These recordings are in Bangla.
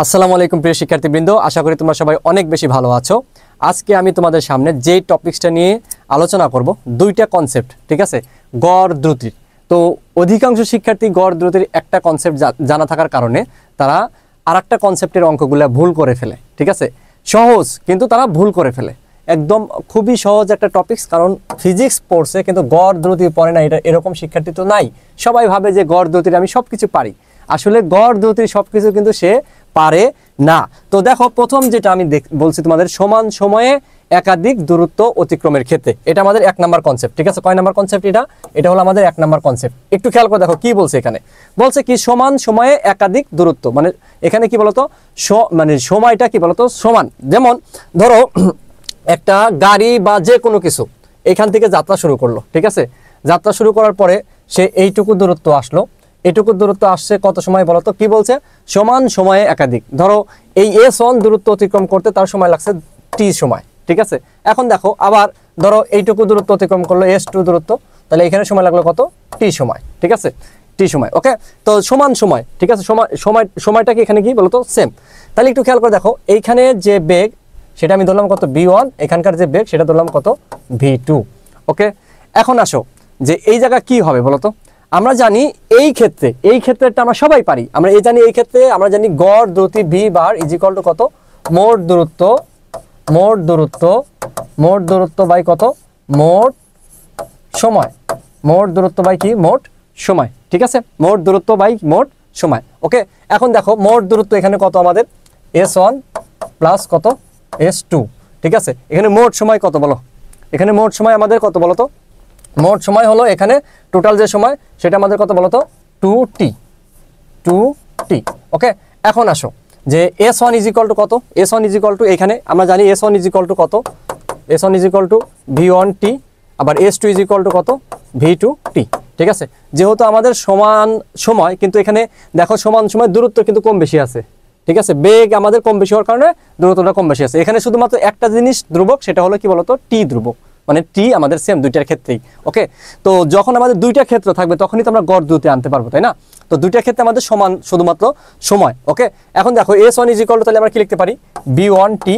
আসসালামু আলাইকুম প্রিয় শিক্ষার্থীবৃন্দ, আশা করি তোমরা সবাই অনেক বেশি ভালো আছো। আজকে আমি তোমাদের সামনে যেই টপিকসটা নিয়ে আলোচনা করব, দুইটা কনসেপ্ট, ঠিক আছে, গড় দ্রুতি। তো অধিকাংশ শিক্ষার্থী গড় দ্রুতির একটা কনসেপ্ট জানা থাকার কারণে তারা আরেকটা কনসেপ্টের অঙ্কগুলো ভুল করে ফেলে, ঠিক আছে। সহজ কিন্তু তারা ভুল করে ফেলে, একদম খুবই সহজ একটা টপিকস, কারণ ফিজিক্স পড়ছে কিন্তু গড় দ্রুতি পড়ে না, এটা এরকম শিক্ষার্থী তো নাই। সবাই ভাবে যে গড় দ্রুতির আমি সব কিছু পারি, আসলে গড় দ্রুতির সব কিছু কিন্তু সে পারে না। তো দেখো, প্রথম যেটা আমি বলছি তোমাদের, সমান সময়ে একাধিক দূরত্ব অতিক্রমের ক্ষেত্রে, এটা আমাদের 1 নাম্বার কনসেপ্ট, ঠিক আছে। কয় নাম্বার কনসেপ্ট এটা হলো আমাদের 1 নাম্বার কনসেপ্ট। একটু খেয়াল করে দেখো কি বলছে এখানে। বলছে কি সমান সময়ে একাধিক দূরত্ব, মানে এখানে কি বলতো, মানে সময়টা কি বলতো সমান। যেমন ধরো একটা গাড়ি বা যে কোনো কিছু এখান থেকে যাত্রা শুরু করলো, ঠিক আছে। যাত্রা শুরু করার পরে সে এইটুকু দূরত্ব আসলো, এটুকু দূরত্ব আসছে কত সময় বলতো, কি বলছে, সমান সময়ে একাধিক। ধরো এই S1 দূরত্ব অতিক্রম করতে তার সময় লাগছে t সময়, ঠিক আছে। এখন দেখো আবার ধরো এইটুকু দূরত্ব অতিক্রম করলো S2 দূরত্ব, তাহলে এখানে সময় লাগলো কত, t সময়, ঠিক আছে, t সময়। ওকে, তো সমান সময়, ঠিক আছে, সময়টা কি এখানে কি বলতো সেম। তাহলে একটু খেয়াল করে দেখো, এইখানে যে বেগ সেটা আমি ধরলাম কত v1, এখানকার যে বেগ সেটা ধরলাম কত v2। ওকে, এখন আসো যে এই জায়গা কি হবে বলতো। আমরা জানি এই ক্ষেত্রেটা আমরা সবাই পারি, আমরা জানি এই ক্ষেত্রে আমরা জানি গড় দ্রুতি v bar is equal to কত, মোট দূরত্ব বাই কত, মোট সময়, মোট দূরত্ব বাই কি, মোট সময়, ঠিক আছে, মোট দূরত্ব বাই মোট সময়। ওকে, এখন দেখো মোট দূরত্ব এখানে কত আমাদের, S1 প্লাস কত S2, ঠিক আছে। এখানে মোট সময় কত বলো, এখানে মোট সময় আমাদের কত বলো তো, মোট সময় হলো এখানে টোটাল যে সময় সেটা আমাদের কত বলতো 2t। ওকে, এখন আসো যে S1 ইজ ইকুয়াল টু কত, S1 ইজ ইকুয়াল টু, এখানে আমরা জানি S1 ইজ ইকুয়াল টু কত, S1 is equal to v1t, আবার S2 ইজ ইকুয়াল টু কত v2t, ঠিক আছে। যেহেতু আমাদের সমান সময়, কিন্তু এখানে দেখো সমান সময় দূরত্ব কিন্তু কম বেশি আছে, ঠিক আছে। বেগ আমাদের কম বেশি হওয়ার কারণে দূরত্বটা কম বেশি আছে। এখানে শুধুমাত্র একটা জিনিস ধ্রুবক, সেটা হলো কি বলতো t ধ্রুবক, মানে t আমাদের সেম দুইটার ক্ষেত্রেই। ওকে, তো যখন আমাদের দুইটা ক্ষেত্র থাকবে তখনই তো আমরা গড় দ্রুতি আনতে পারবো, তাই না। তো দুইটা ক্ষেত্রে আমাদের সমান শুধুমাত্র সময়। ওকে, এখন দেখো S1 ইজ ইকুয়াল টু, তাহলে আমরা কি লিখতে পারি, v1t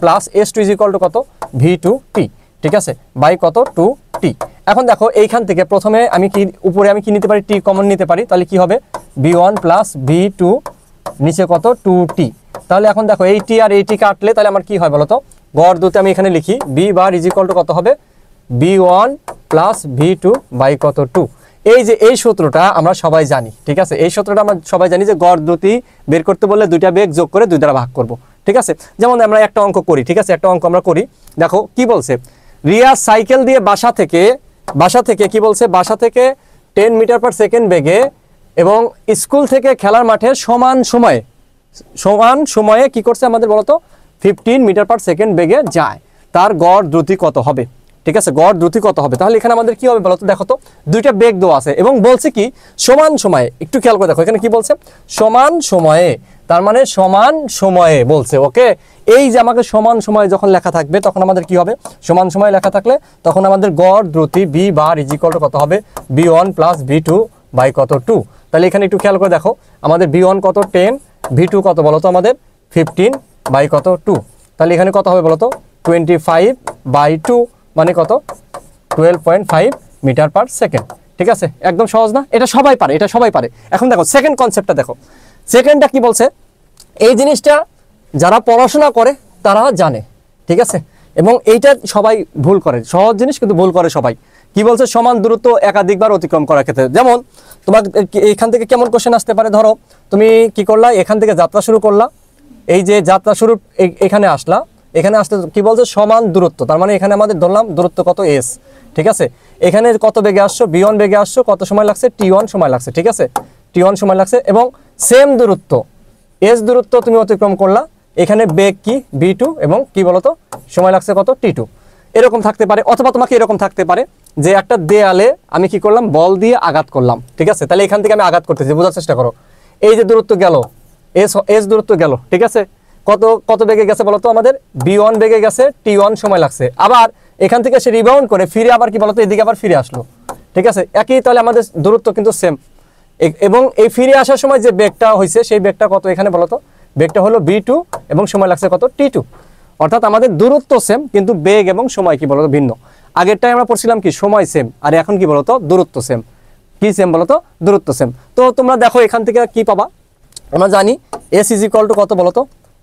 plus S2 is equal to কত v2t, ঠিক আছে, বাই কত 2t। এখন দেখো এইখান থেকে প্রথমে আমি কি উপরে আমি কি নিতে পারি, t কমন নিতে পারি, তাহলে কি হবে v1 প্লাস v2, নিচে কত 2t। তাহলে এখন দেখো এই t আর এই t কাটলে তাহলে আমার কি হয় বলতো, গড় দ্রুতি আমি এখানে লিখি v bar is equal to কত হবে, v1 প্লাস v2 বাই কত 2। এই যে এই সূত্রটা আমরা সবাই জানি, ঠিক আছে, এই সূত্রটা আমরা সবাই জানি যে গড় দ্রুতি বের করতে বললে দুইটা বেগ যোগ করে 2 দ্বারা ভাগ করব, ঠিক আছে। যেমন আমরা একটা অঙ্ক করি, ঠিক আছে, একটা অঙ্ক আমরা করি। দেখো কি বলছে, রিয়া সাইকেল দিয়ে বাসা থেকে কি বলছে, বাসা থেকে 10 মিটার পার সেকেন্ড বেগে এবং স্কুল থেকে খেলার মাঠে সমান সময়ে কি করছে আমাদের বলতো 15 মিটার পার সেকেন্ড বেগে যায়, তার গড় দ্রুতি কত হবে, ঠিক আছে, গড় দ্রুতি কত হবে। তাহলে এখানে আমাদের কি হবে বলতো, দেখো তো দুইটা বেগ দেওয়া আছে এবং বলছে কি সমান সময়ে। একটু খেয়াল করে দেখো এখানে কি বলছে, সমান সময়ে, তার মানে সমান সময়ে বলছে। ওকে, এই যে আমাকে সমান সময়ে যখন লেখা থাকবে তখন আমাদের কি হবে, সমান সময়ে লেখা থাকলে তখন আমাদের গড় দ্রুতি v bar is equal to কত হবে, v1 প্লাস v2 বাই কত 2। তাহলে এখানে একটু খেয়াল করে দেখো, আমাদের v1 কত 10, v2 কত বলতো আমাদের 15 বাই কত 2। তাহলে এখানে কত হবে বলতো 25 বাই 2, মানে কত 12.5 মিটার পার সেকেন্ড, ঠিক আছে। একদম সহজ না, এটা সবাই পারে। এখন দেখো সেকেন্ড কনসেপ্টটা দেখো, সেকেন্ডটা কি বলছে, এই জিনিসটা যারা পড়াশোনা করে তারা জানে, ঠিক আছে, এবং এইটা সবাই ভুল করে, সহজ জিনিস কিন্তু ভুল করে সবাই। কি বলছে, সমান দূরত্ব একাধিকবার অতিক্রম করার ক্ষেত্রে। যেমন তোমার এখান থেকে কেমন কোশ্চেন আসতে পারে, ধরো তুমি কি করলা, এখান থেকে যাত্রা শুরু করলা, এই যে যাত্রা শুরু এখানে আসলা, এখানে আসতে কি বলছে সমান দূরত্ব, তার মানে এখানে আমাদের ধরলাম দূরত্ব কত s, ঠিক আছে। এখানে কত বেগে আসছো, v1 বেগে আসছো, কত সময় লাগছে, t1 সময় লাগছে, ঠিক আছে, t1 সময় লাগছে, এবং সেম দূরত্ব s দূরত্ব তুমি অতিক্রম করলা, এখানে বেগ কি v2 এবং কি বলতো সময় লাগছে কত t2। এরকম থাকতে পারে, অথবা তোমাকে এরকম থাকতে পারে যে একটা দেয়ালে আমি কি করলাম, বল দিয়ে আঘাত করলাম, ঠিক আছে। তাহলে এখান থেকে আমি আঘাত করতেছি, বোঝার চেষ্টা করো, এই যে দূরত্ব গেল s দূরত্ব গেল, ঠিক আছে, কত বেগে গেছে বলতো, আমাদের v1 বেগে গেছে, t1 সময় লাগছে। আবার এখান থেকে সে রিবাউন্ড করে ফিরে আবার কি বলতো এদিকে আবার ফিরে আসলো, ঠিক আছে, একই, তাহলে আমাদের দূরত্ব কিন্তু সেম। এবং এই ফিরে আসার সময় যে বেগটা হয়েছে সেই বেগটা কত এখানে বলতো বেগটা হলো v2 এবং সময় লাগছে কত t2। অর্থাৎ আমাদের দূরত্ব সেম কিন্তু বেগ এবং সময় কি বলতো ভিন্ন। আগেরটাই আমরা পড়ছিলাম কি সময় সেম, আর এখন কি বলতো দূরত্ব সেম। কি সেম বলতো দূরত্ব সেম। তো তোমরা দেখো এখান থেকে কি পাবা, আমরা জানি s ইজ ইকুয়াল টু কত বলতো,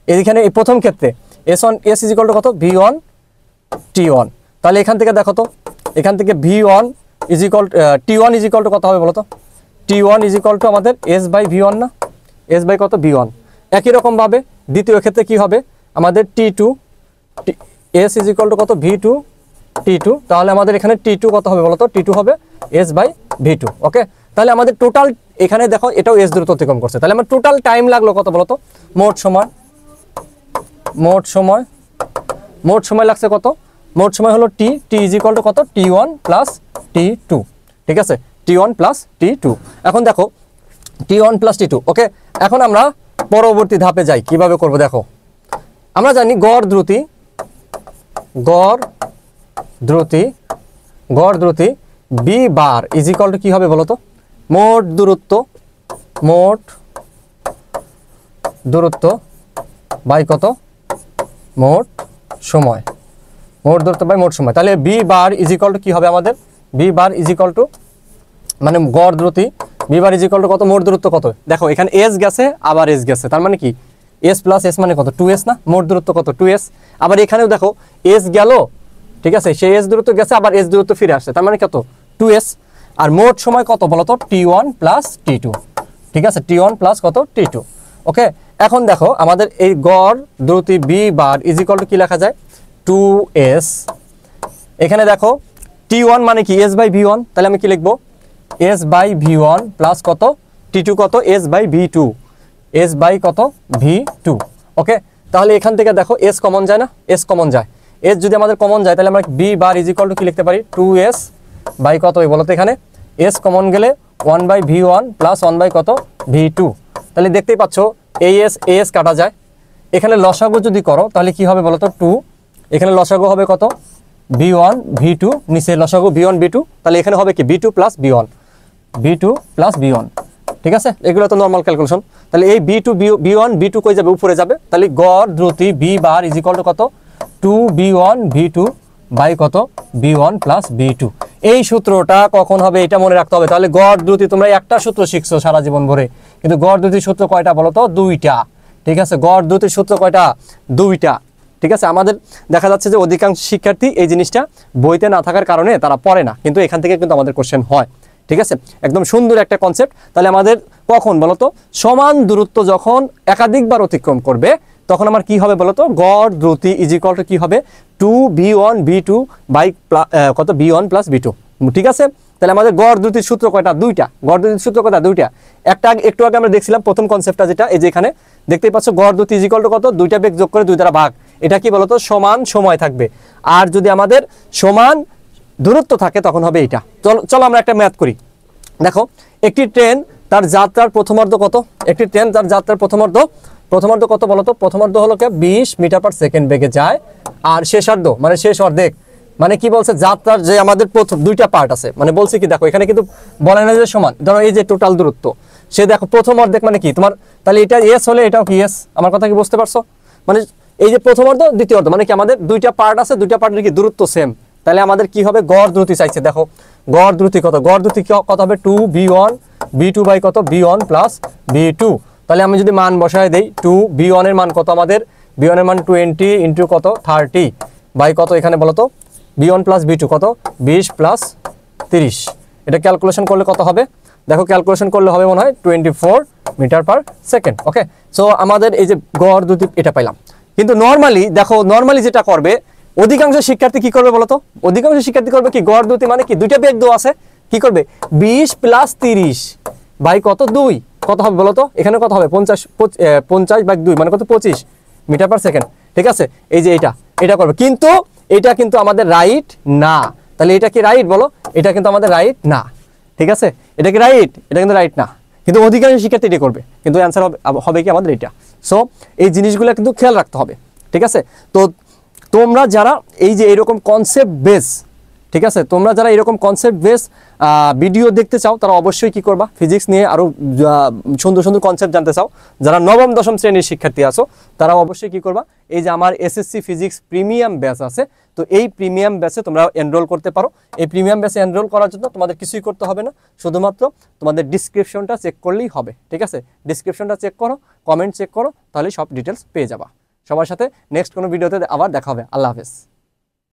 এইখানে এই প্রথম ক্ষেত্রে s ইজ ইকুয়াল টু কত v1 t1। তাহলে এখান থেকে দেখো তো, এখান থেকে v1 is equal t1 is equal to কত হবে বলতো, t1 ইজ ইকুয়াল টু আমাদের s বাই v1 না, s বাই কত v1। একই রকম ভাবে দ্বিতীয় ক্ষেত্রে কি হবে আমাদের t2 s is equal to কত v2 t2। তাহলে আমাদের এখানে t2 কত হবে বলতো, t2 হবে s বাই v2। ওকে, তাহলে আমাদের টোটাল এখানে দেখো এটাও s দ্রুত অতিক্রম করছে, তাহলে আমার টোটাল টাইম লাগলো কত বলতো, মোট সময় লাগছে কত, মোট সময় হলো t ইজ ইকুয়াল টু কত t1 প্লাস t2। ঠিক আছে, t1 প্লাস t2। এখন দেখো t1 প্লাস t2। ওকে, এখন আমরা পরবর্তী ধাপে যাই, কিভাবে করব দেখো। আমরা জানি গড় দ্রুতি b bar is equal to কি হবে বলতো, মোট দূরত্ব বাই কত, মোট দূরত্ব বাই মোট সময়। তাহলে b bar is equal to কি হবে আমাদের, b bar is equal to মানে গড় দ্রুতি b bar is equal to কত, মোট দূরত্ব কত। দেখো এখানে s গেছে আবার s গেছে, তার মানে কি s প্লাস s মানে কত 2s না, মোট দূরত্ব কত 2s। আবার এখানেও দেখো s গেল, ঠিক আছে, সেই s দূরত্ব গেছে আবার s দূরত্ব ফিরে আসছে, তার মানে কত 2s। আর মোট সময় কত বলতো t1 প্লাস t2। ঠিক আছে, t1 প্লাস কত t2। ওকে, এখন দেখো আমাদের এই গড় দ্রুতি b bar is equal to কি লেখা যায় 2s। এখানে দেখো t1 মানে কি s বাই v1, তাহলে আমি কি লিখবো s বাই v1 প্লাস কত t2 কত s by v2, s by কত v2। ওকে, তাহলে এখান থেকে দেখো s কমন যায় না, s কমন যায়, s যদি আমাদের কমন যায় তাহলে আমরা b bar is equal to কি লিখতে পারি 2s বাই কত বলো তো, এখানে s কমন গেলে 1 বাই v1 প্লাস 1 বাই কত v2। তাহলে দেখতেই পাচ্ছ as কাটা যায়। এখানে লসাগু যদি করো তাহলে কি হবে বলো তো 2, এখানে লসাগু হবে কত v1 v2, নিচে লসাগু v1 v2, তাহলে এখানে হবে কি v2 প্লাস v1 ঠিক আছে, এগুলো তো নর্মাল ক্যালকুলেশন। তাহলে এই v1 v2 কই যাবে, উপরে যাবে। তাহলে গড় দ্রুতি b bar is equal to কত 2v1 v2 বাই কত v1 প্লাস v2। এই সূত্রটা কখন হবে এটা মনে রাখতে হবে। তাহলে গড় দ্রুতি তোমরা একটা সূত্র শিখছো সারা জীবন ভরে, কিন্তু গড় দ্রুতির সূত্র কয়টা বলো তো, দুইটা। ঠিক আছে, গড় দ্রুতির সূত্র কয়টা, দুইটা। ঠিক আছে, আমাদের দেখা যাচ্ছে যে অধিকাংশ শিক্ষার্থী এই জিনিসটা বইতে না থাকার কারণে তারা পড়ে না, কিন্তু এখান থেকে কিন্তু আমাদের কোশ্চেন হয়। ঠিক আছে, একদম সুন্দর একটা কনসেপ্ট। তাহলে আমাদের কখন বলতো, সমান দূরত্ব যখন একাধিকবার অতিক্রম করবে তখন আমার কি হবে বলতো, গড় দ্রুতি ইজ ইকুয়াল টু কি হবে 2v1 v2 বাই কত v1 প্লাস v2। ঠিক আছে, তাহলে আমাদের গড় দ্রুতির সূত্র কয়টা, দুইটা। গড় দ্রুতির সূত্র কয়টা, দুইটা। একটা একটু আগে আমরা দেখছিলাম প্রথম কনসেপ্টটা, যেটা এই যে এখানে দেখতেই পাচ্ছ গড় দ্রুতি ইজ ইকুয়াল টু কত, দুইটা বেগ যোগ করে 2 দ্বারা ভাগ। এটা কি বলতো, সমান সময় থাকবে। আর যদি আমাদের সমান দূরত্ব থাকে তখন হবে এইটা। চলো আমরা একটা ম্যাথ করি। দেখো একটি ট্রেন তার যাত্রার প্রথমার্ধ কত, একটি ট্রেন তার যাত্রার প্রথমার্ধ কত বলতো, প্রথমার্ধ হলো 20 মিটার পার সেকেন্ড বেগে যায়, আর শেষার্ধ মানে শেষ অর্ধেক মানে কি বলছে, যাত্রার যে আমাদের প্রথম দুইটা পার্ট আছে, মানে বলছে কি দেখো এখানে কিন্তু বলে না যে সমান, ধরো এই যে টোটাল দূরত্ব, সে দেখো প্রথম অর্ধেক মানে কি তোমার, তাহলে এটা এস হলে এটাও কি এস। আমার কথা কি বুঝতে পারছো, মানে এই যে প্রথম অর্ধ দ্বিতীয় অর্ধ মানে কি আমাদের দুইটা পার্ট আছে, দুইটা পার্টের কি দূরত্ব সেম। তাহলে আমাদের কি হবে, গড় দ্রুতি চাইছে। দেখো গড় দ্রুতি কত, গড় দ্রুতি কত হবে 2v1 v2 বাই কত v1 প্লাস v2। তাহলে আমি যদি মান বসায় দেই 2v1 এর মান কত, আমাদের v1 এর মান 20 ইন্টু কত 30 বাই কত, এখানে বলো তো v1 প্লাস v2 কত 20 প্লাস 30। এটা ক্যালকুলেশন করলে কত হবে, দেখো ক্যালকুলেশন করলে হবে মনে হয় 24 মিটার পার সেকেন্ড। ওকে, সো আমাদের এই যে গড় দ্রুতি এটা পাইলাম। কিন্তু নর্মালি যেটা করবে অধিকাংশ শিক্ষার্থী কি করবে বলতো, অধিকাংশ শিক্ষার্থী করবে কি, গড় দ্রুতি মানে কি দুইটা বেগ দেওয়া আছে, কি করবে 20 প্লাস 30 বাই কত 2, কত হবে বলতো, এখানে কত হবে 50 বাই 2 মানে কত 25 মিটার পার সেকেন্ড। ঠিক আছে, এই যে এটা করবে, কিন্তু এটা কিন্তু আমাদের রাইট না। তাহলে এটা কি রাইট বলো, এটা কিন্তু আমাদের রাইট না। ঠিক আছে, এটা কি রাইট, এটা কিন্তু রাইট না, কিন্তু অধিকাংশ শিক্ষার্থী এটা করবে, কিন্তু অ্যান্সার হবে কি আমাদের এটা। সো এই জিনিসগুলো কিন্তু খেয়াল রাখতে হবে। ঠিক আছে, তো তোমরা যারা এই যে এরকম কনসেপ্ট বেস, ঠিক আছে। তোমরা যারা এরকম কনসেপ্ট বেস ভিডিও দেখতে চাও তারা অবশ্যই কি করবা, ফিজিক্স নিয়ে আরও সুন্দর সুন্দর কনসেপ্ট জানতে চাও, যারা নবম দশম শ্রেণীর শিক্ষার্থী আছো তারা অবশ্যই কি করবা, এই যে আমার এসএসসি ফিজিক্স প্রিমিয়াম ব্যাচ আছে, তো এই প্রিমিয়াম ব্যাচে তোমরা এনরোল করতে পারো। এই প্রিমিয়াম ব্যাচে এনরোল করার জন্য তোমাদের কিছুই করতে হবে না, শুধুমাত্র তোমাদের ডিসক্রিপশনটা চেক করলেই হবে। ঠিক আছে, ডিসক্রিপশনটা চেক করো, কমেন্ট চেক করো, তাহলে সব ডিটেলস পেয়ে যাবা। সবার সাথে নেক্সট কোনো ভিডিওতে আবার দেখা হবে। আল্লাহ হাফেজ।